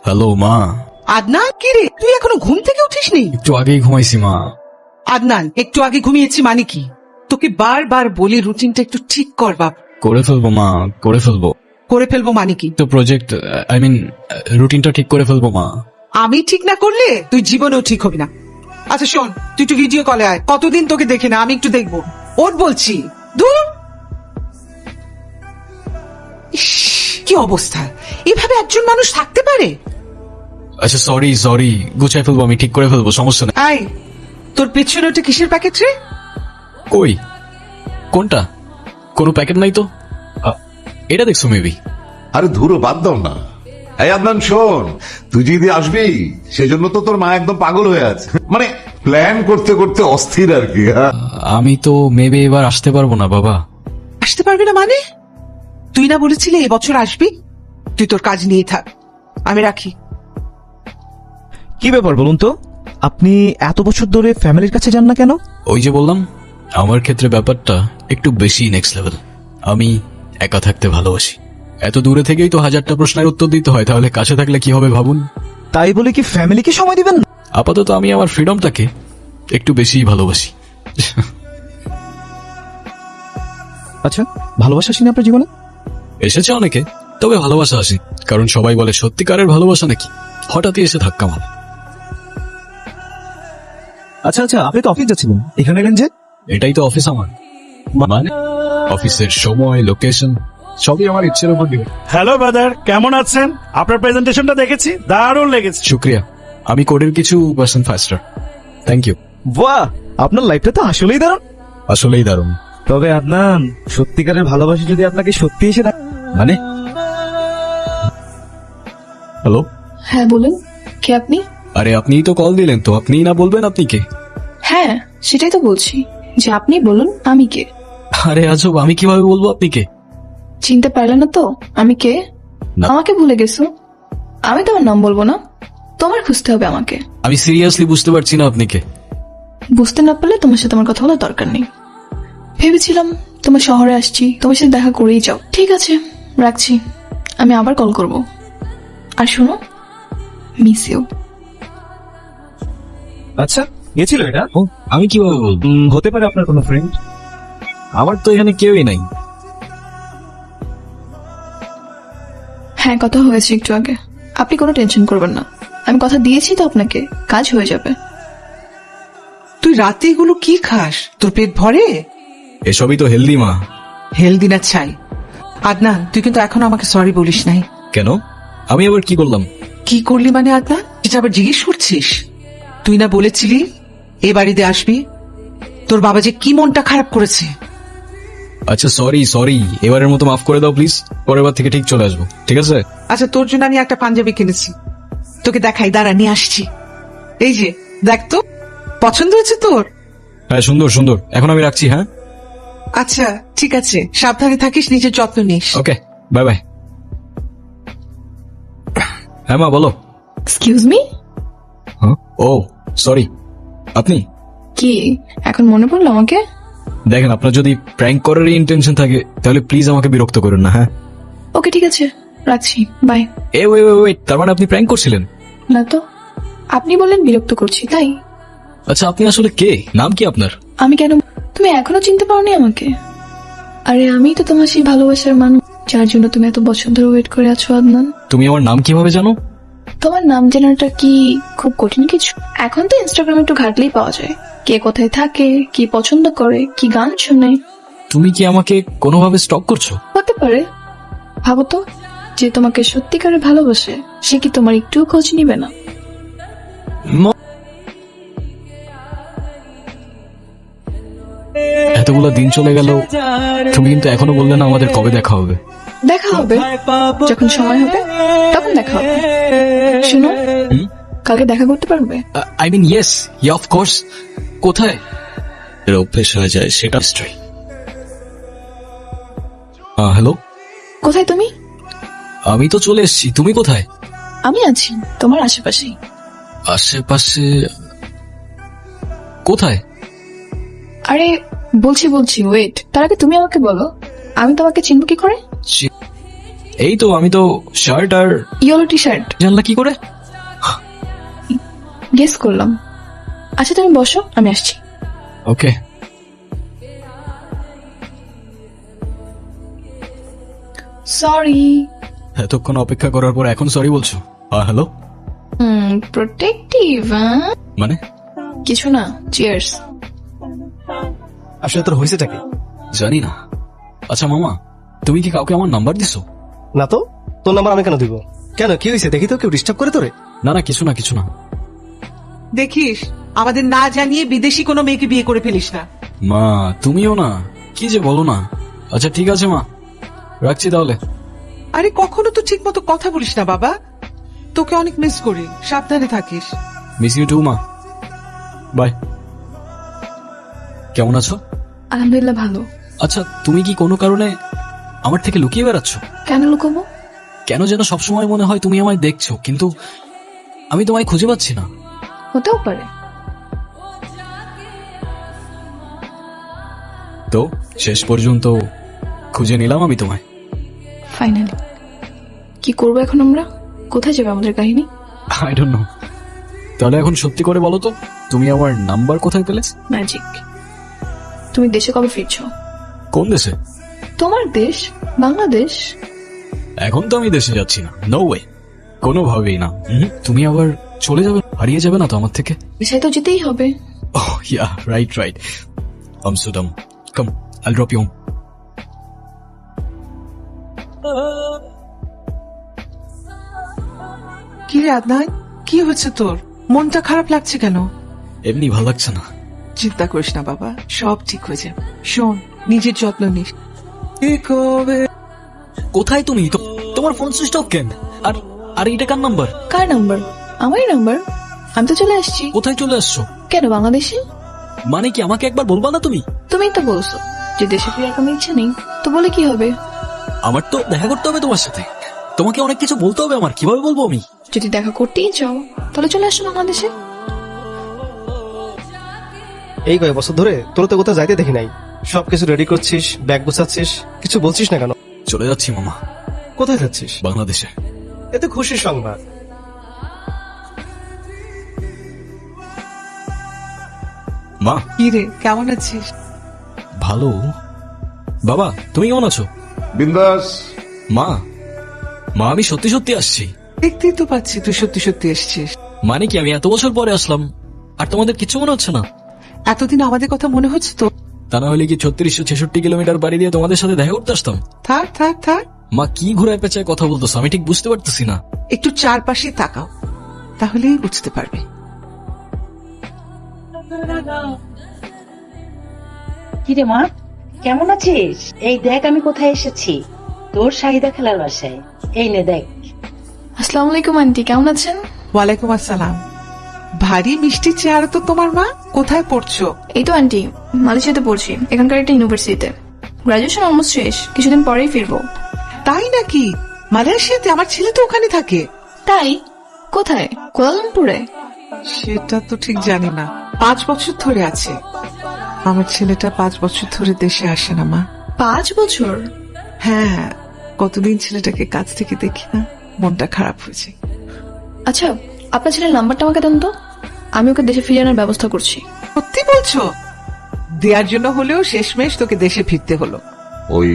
Hello মা। আদনান, কি রে, তুই এখনো ঘুম থেকে উঠিসনি? একটু আগেই ঘুমাইছি মা। আদনান, একটু আগে ঘুমিয়েছি মানে কি? তোকে বারবার বলি রুটিনটা একটু ঠিক কর বাপ। করে ফেলবো মা, করে ফেলবো। করে ফেলবো মানে কি? তো প্রজেক্ট রুটিনটা ঠিক করে ফেলবো মা। আমি ঠিক না করলে তুই জীবনেও ঠিক হবি না। আচ্ছা শোন, তুই একটু ভিডিও কলে আয়, কতদিন তোকে দেখে না, আমি একটু দেখবো। ওর বলছি দূর। ইস, কি অবস্থা! এভাবে একজন মানুষ থাকতে পারে? আচ্ছা সরি, গুছাই ফেলবো, আমি ঠিক করে ফেলবো, সমস্যা নেই। আয়, তোর পেছনে ওটা কিসের প্যাকেট রে? কই, কোনটা? কোনো প্যাকেট নাই তো। এটা দেখছো মেবি। আরে ধুরো, বাদ দাও না। এই আদনান শোন, তুই যদি আসবি সেজন্য তো তোর মা একদম পাগল হয়ে আছে, মানে প্ল্যান করতে করতে অস্থির আর কি। আমি তো মেবি এবার আসতে পারবো না বাবা। আসতে পারবি না মানে? তুই না বলেছিলি এবছর আসবি? তুই তোর কাজ নিয়ে থাক, আমি রাখি। কি ব্যাপার বলুন তো, আপনি এত বছর ধরে ফ্যামিলির কাছে যান না কেন? ওই যে বললাম, আমার ক্ষেত্রে ব্যাপারটা একটু বেশি নেক্সট লেভেল। আমি একা থাকতে ভালোবাসি। এত দূরে থেকেই তো হাজারটা প্রশ্নের উত্তর দিতে হয়, তাহলে কাছে থাকলে কি হবে ভাবুন। তাই বলে কি ফ্যামিলিকে সময় দিবেন না? আপাতত আমি আমার ফ্রিডমটাকে একটু বেশিই ভালোবাসি। আচ্ছা, ভালোবাসা আসেনি আপনার জীবনে? এসেছে অনেকে, তবে ভালোবাসা আসে, কারণ সবাই বলে সত্যিকারের ভালোবাসা নাকি হঠাৎই এসে ধাক্কা মারে। আচ্ছা, আপনি তো অফিস যাচ্ছিলেন, এখানে এলেন যে? এটাই তো অফিস আমার, মানে অফিসের সময়, লোকেশন সবই আমার ইচ্ছের উপর দিবে। হ্যালো ব্রাদার, কেমন আছেন? আপনার প্রেজেন্টেশনটা দেখেছি, দারুণ লেগেছে। শুক্রিয়া, আমি কোডের কিছু পার্সেন্ট ফাস্টার। Thank you. বাহ, আপনার লাইফটা তো আসলেই দারুণ। আসলেই দারুণ। তবে আদনান, সত্যিকারের ভালোবাসা যদি আপনাকে সত্যি এসে মানে? হ্যালো। হ্যাঁ বলুন, কে আপনি? আরে আপনিই তো কল দিলেন, তো আপনিই না বলবেন আপনি কে? হ্যাঁ সেটাই তো বলছি যে আপনি বলুন আমি কে। আরে আজব, আমি কিভাবে বলবো আপনি কে? চিনতে পারলে না তো আমি কে? না। আমাকে ভুলে গেছো? আমি তোমার নাম বলবো না, তোমার খুঁজতে হবে আমাকে। আমি সিরিয়াসলি বুঝতে পারছি না আপনি কে। বুঝতে না পারলে তোমার সাথে আমার কথা বলার দরকার নেই। ভেবেছিলাম তোমার শহরে আসছি, তোমার সাথে দেখা করেই যাও। ঠিক আছে, রাখছি, আমি আবার কল করব। আর শোনো, মিস ইউ। আচ্ছা, গেছিল এটা? ও, আমি কিভাবে বলবো? হতে পারে আপনার কোনো ফ্রেন্ড। আমার তো এখানে কেউই নাই। হ্যাঁ কথা হয়েছে একটু আগে, আপনি কোনো টেনশন করবেন না, আমি কথা দিয়েছি তো আপনাকে, কাজ হয়ে যাবে। তুই রাতে এগুলো কি খাস? তোর পেট ভরে? এসবই তো হেলদি মা। হেলদি না ছাই। আদনান, তুই কিন্তু এখনো আমাকে সরি বলিস নাই। কেন? আমি আবার কি করলাম? কি করলি মানে আদনান? এটা আবার জিজ্ঞেস করছিস? তুই না বলেছিলি এ বাড়িতে আসবি? তোর বাবা যে কি মনটা খারাপ করেছে। আচ্ছা সরি, এবারের মতো মাফ করে দাও প্লিজ। পরের বার থেকে ঠিক চলে আসবো, ঠিক আছে? আচ্ছা, তোর জন্য আমি একটা পাঞ্জাবি কিনেছি, তোকে দেখাই, দাঁড়া নিয়ে আসছি। এই যে দেখ তো, পছন্দ হয়েছে তোর? হ্যাঁ সুন্দর। এখন আমি রাখছি, হ্যাঁ? আচ্ছা ঠিক আছে, সাবধানে থাকিস, নিজের যত্ন নিস। ওকে, বাই বাই। হ্যাঁ মা বলো। Excuse me? ও সরি, আপনি? কি এখন মনে পড়লো আমাকে? দেখেন, আপনার যদি প্র্যাঙ্ক করারই ইন্টেনশন থাকে তাহলে প্লিজ আমাকে বিরক্ত করেন না, হ্যাঁ? ওকে ঠিক আছে, রাখছি, বাই। ওয়েট, তার মানে আপনি প্র্যাঙ্ক করছিলেন? না তো, আপনি বললেন বিরক্ত করছি তাই। আচ্ছা, আপনি আসলে কে? নাম কি আপনার? আমি কেন? তুমি এখনো চিনতে পারোনি আমাকে? আরে আমি তো তোমার সেই ভালোবাসার মানুষ যার জন্য তুমি এত বছর ধরে ওয়েট করে আছো আদনান। তুমি আমার নাম কিভাবে জানো? তোমার নাম জানাটা কি খুব কঠিন কিছু? এখন তো ইনস্টাগ্রামে একটু ঘাটলেই পাওয়া যায়, কে কোথায় থাকে, কি পছন্দ করে, কি গান শুনে। তুমি কি আমাকে কোনোভাবে স্টক করছো? হতে পারে। ভাবো তো, যে তোমাকে সত্যিকারে ভালোবাসে সে কি তোমার একটুও খোঁজ নিবে না? এতগুলো দিন চলে গেল, তুমি কিন্তু এখনো বললে না আমাদের কবে দেখা হবে। দেখা হবে, যখন সময় হবে তখন দেখা হবে। শুনো, কালকে দেখা করতে পারবে? I mean yes, of course. কোথায়? এর অভ্যেস হয়ে যায় সেটা নিশ্চয়ই। হ্যালো, কোথায় তুমি? আমি তো চলে এসেছি, তুমি কোথায়? আমি আছি তোমার আশেপাশেই। আশেপাশে? কোথায়? আরে বলছি ওয়েট, তার আগে তুমি আমাকে বলো, আমি তোমাকে চিনব কি করে? এই তো আমি তো শার্ট আর ইয়েলো টি শার্ট জানলা কি করে? গেস করলাম। আচ্ছা তুমি বসো, আমি আসছি। ওকে। সরি। এতক্ষণ অপেক্ষা করার পর এখন সরি বলছো? Hello, protective. মানে কিছু না, চিয়ার্স। আসলে তোর হয়েছেটা কি? জানি না। আচ্ছা মামা, তুমি কি কাউকে আমার নাম্বার দিছো? না তো, তোর নাম্বার আমি কেন দিব? কেন, কি হয়েছে দেখি তো, কেউ ডিস্টার্ব করে তোরে? না না, কিছু না কিছু না। দেখিস আমাদের না জানিয়ে বিদেশি কোনো মেয়েকে বিয়ে করে ফেলিস না। মা তুমিও না, কি যে বলো না। আচ্ছা ঠিক আছে মা, রাখছি তাহলে। আরে কখনো তো ঠিক মতো কথা বলিস না বাবা, তোকে অনেক মিস করি, সাবধানে থাকিস। মিস ইউ টু মা, বাই। কেমন আছো? আলহামদুলিল্লাহ ভালো। আচ্ছা তুমি কি কোনো কারণে আমার থেকে লুকিয়ে বেড়াচ্ছ? কেন লুকাবো? কেন যেন সবসময় মনে হয় তুমি আমায় দেখছো, কিন্তু আমি তোমায় খুঁজে পাচ্ছি না। হতেও পারে। তো শেষ পর্যন্ত খুঁজে নিলাম আমি তোমায়। ফাইনালি। কি করবো এখন আমরা? কোথায় যাবে আমাদের কাহিনী? I don't know. তাহলে এখন সত্যি করে বলো তো, তুমি আমার নাম্বার কোথায় পেলে? ম্যাজিক। তুমি দেশে কবে ফিরছো? কোন দেশে? তোমার দেশ, বাংলাদেশ। এখন তো আমি দেশে যাচ্ছি না, নো ওয়ে, কোনোভাবেই না। তুমি আবার চলে যাবে, হারিয়ে যাবে না তো আমার থেকে? দেশে তো যেতেই হবে। Oh yeah, right. Amsterdam. Come, I'll drop you home. কি রে আদনান, কি হচ্ছে তোর? মনটা খারাপ লাগছে কেন? এমনি ভালো লাগছে না। চিন্তা করিস না বাবা, সব ঠিক হয়ে যাবে। শোন, নিজের যত্ন নিস। ঠিক হবে। কোথায় তুমি? তোমার ফোন সুইচ অফ কেন? আর আর এটা কার নাম্বার? কার নাম্বার? আমারই নাম্বার। আমি তো চলে আসছি। কোথায় চলে আসছো? কেন, বাংলাদেশে? মানে কি আমাকে একবার বলবা না তুমি? তুমিই তো বলছো যে দেশে ফেরার কোনো ইচ্ছে নেই, তো বলে কি হবে? আমার তো দেখা করতে হবে তোমার সাথে, তোমাকে অনেক কিছু বলতে হবে আমার, কিভাবে বলবো আমি? যদি দেখা করতেই চাও তাহলে চলে আসো বাংলাদেশে। এই কয়েক বছর ধরে তোর তো কোথাও যাইতে দেখি নাই। সবকিছু রেডি করছিস, ব্যাগ গোছাচ্ছিস, কিছু বলছিস না কেন? চলে যাচ্ছি মামা, কোথায় যাচ্ছিস? বাংলাদেশে। এতে খুশির সংবাদ। মা। কি রে, কেমন আছিস? ভালো। বাবা তুমি কেমন আছো? বিন্দাস। মা, মা আমি সত্যি সত্যি আসছি। দেখতেই তো পাচ্ছি তুই সত্যি সত্যি এসছিস। মানে কি আমি এত বছর পরে আসলাম আর তোমাদের কিছু মনে হচ্ছে না? এতদিন আমাদের কথা মনে হচ্ছে তো? তা না হলে কি 3666 কিলোমিটার বাড়ি দিয়ে তোমাদের সাথে দেখা করতে আসতাম? থাক থাক থাক, মা কি ঘুরায় পেঁচায় কথা বলতেছো, আমি ঠিক বুঝতে পারতেছি না। একটু চারপাশে তাকাও, তাহলেই বুঝতে পারবে। কিরে মা, কেমন আছিস? এই দেখ আমি কোথায় এসেছি, তোর শাহিদা খেলার বাসায়। এই নে দেখ। আসসালামু আলাইকুম আন্টি, কেমন আছেন? ওয়ালাইকুম আসসালাম। ভারী মিষ্টি চেহারা তো তোমার মা। কোথায় পড়ছো? এই তো আন্টি, মালয়েশিয়াতে পড়ছি, এখানকার একটা ইউনিভার্সিটিতে। গ্রাজুয়েশন অলমোস্ট শেষ, কিছুদিন পরেই ফিরবো। তাই নাকি? মালয়েশিয়াতে? আমার ছেলে তো ওখানে থাকে। তাই? কোথায়? কুয়ালালামপুরে? সেটা তো ঠিক জানি না। 5 বছর ধরে আছে। আমার ছেলেটা 5 বছর ধরে দেশে আসে না মা। 5 বছর? হ্যাঁ, কতদিন ছেলেটাকে কাছ থেকে দেখি না, মনটা খারাপ হয়েছে। আচ্ছা, আপনার ছেলের নাম্বারটা আমাকে দেন তো, আমি ওকে দেশে ফিরিয়ে আনার ব্যবস্থা করছি। সত্যি বলছো? দেওয়ার জন্য হলেও শেষমেশ তোকে দেশে ফিরতে হলো। ওই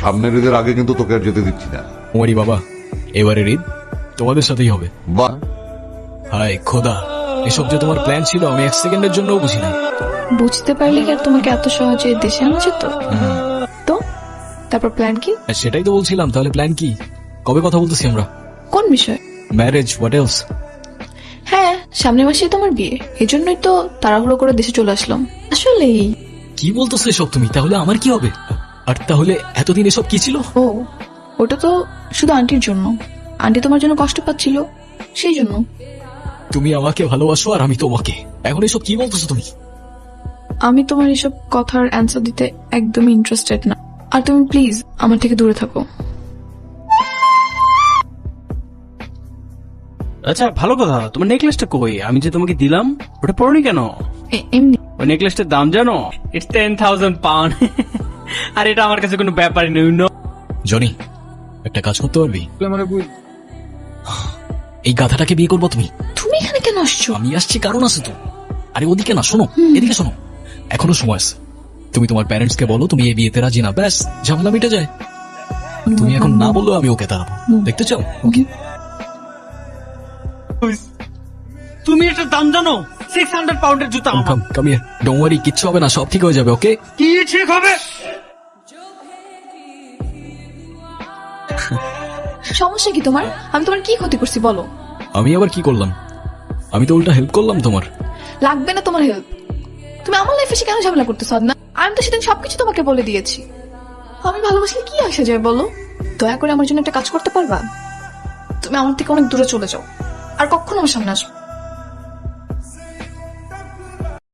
সামনের ঈদের আগে কিন্তু তোকে আর যেতে দিচ্ছি না। ওমারি বাবা, এবারের ঈদ তোমাদের সাথেই হবে। বাহ, হায় খোদা, এসব যে তোমার প্ল্যান ছিল আমি 1 সেকেন্ডের জন্যও বুঝি না। বুঝতে পারলে কি আর তোমাকে এত সহজে দেশে আনা যেত? তো তারপর প্ল্যান কি? সেটাই তো বলছিলাম, তাহলে প্ল্যান কি? কবে কথা বলতেছি আমরা? কোন বিষয়? Marriage, what else? হ্যাঁ, সামনের মাসেই তোমার বিয়ে, এজন্যই তো তাড়াহুড়ো করে দেশে চলে আসলাম। আসলেই। কি বলতেছো এসব তুমি? তাহলে আমার কি হবে? আর তাহলে এতদিন এসব কি ছিল? ও, ওটা তো শুধু আন্টির জন্য। আন্টি তোমার জন্য কষ্ট পাচ্ছিল, সেই জন্য। তুমি আমাকে ভালোবাসো আর আমি তোমাকে, এখন এসব কি বলতেছো তুমি? আমি তোমার এসব কথার অ্যান্সার দিতে একদমই ইন্টারেস্টেড না। আর তুমি প্লিজ আমার থেকে দূরে থাকো। আচ্ছা ভালো কথা, তোমার নেকলেসটা কই? আমি যে তোমাকে দিলাম ওটা পরনি কেন? এমনি। ওই নেকলেসটার দাম জানো? It's 10,000 pound. আর এটা আমার কাছে কোনো ব্যাপারই নেই। জনি, একটা কাজ করতে পারবি? এই গাধাটাকে বিয়ে করবো তুমি? তুমি এখানে কেন আসছো? আমি আসছি কারণ আছে তো। আরে ওদিকে না, শোনো, এদিকে শোনো, এখনো সময় আছে। তুমি তোমার প্যারেন্টস কে বলো তুমি এই বিয়েতে রাজি না, ব্যাস ঝামেলা মিটে যায়। তুমি এখন না বললেও আমি ওকে তাড়াবো। দেখতে চাও? ওকে। তুমি একটা দাম জানো? 600 পাউন্ডের জুতা আমার। কাম হিয়ার, ডোন্ট ওয়ারি, কিচ্ছু হবে না, সব ঠিক হয়ে যাবে। ওকে? কি ঠিক হবে? সমস্যা কি তোমার? আমি তোমার কি ক্ষতি করছি বলো? আমি আবার কি করলাম? আমি তো উল্টা হেল্প করলাম তোমার। লাগবে না তোমার হেল্প। তুমি আমার লাইফে এসে কেন ঝামেলা করতেছো না? আমি তো সেদিন সবকিছু তোমাকে বলে দিয়েছি। আমি ভালোবাসলে কি আসা যায় বলো? দয়া করে আমার জন্য একটা কাজ করতে পারবা? তুমি আমার থেকে অনেক দূরে চলে যাও, আর কখনো আমার সামনে আসবে।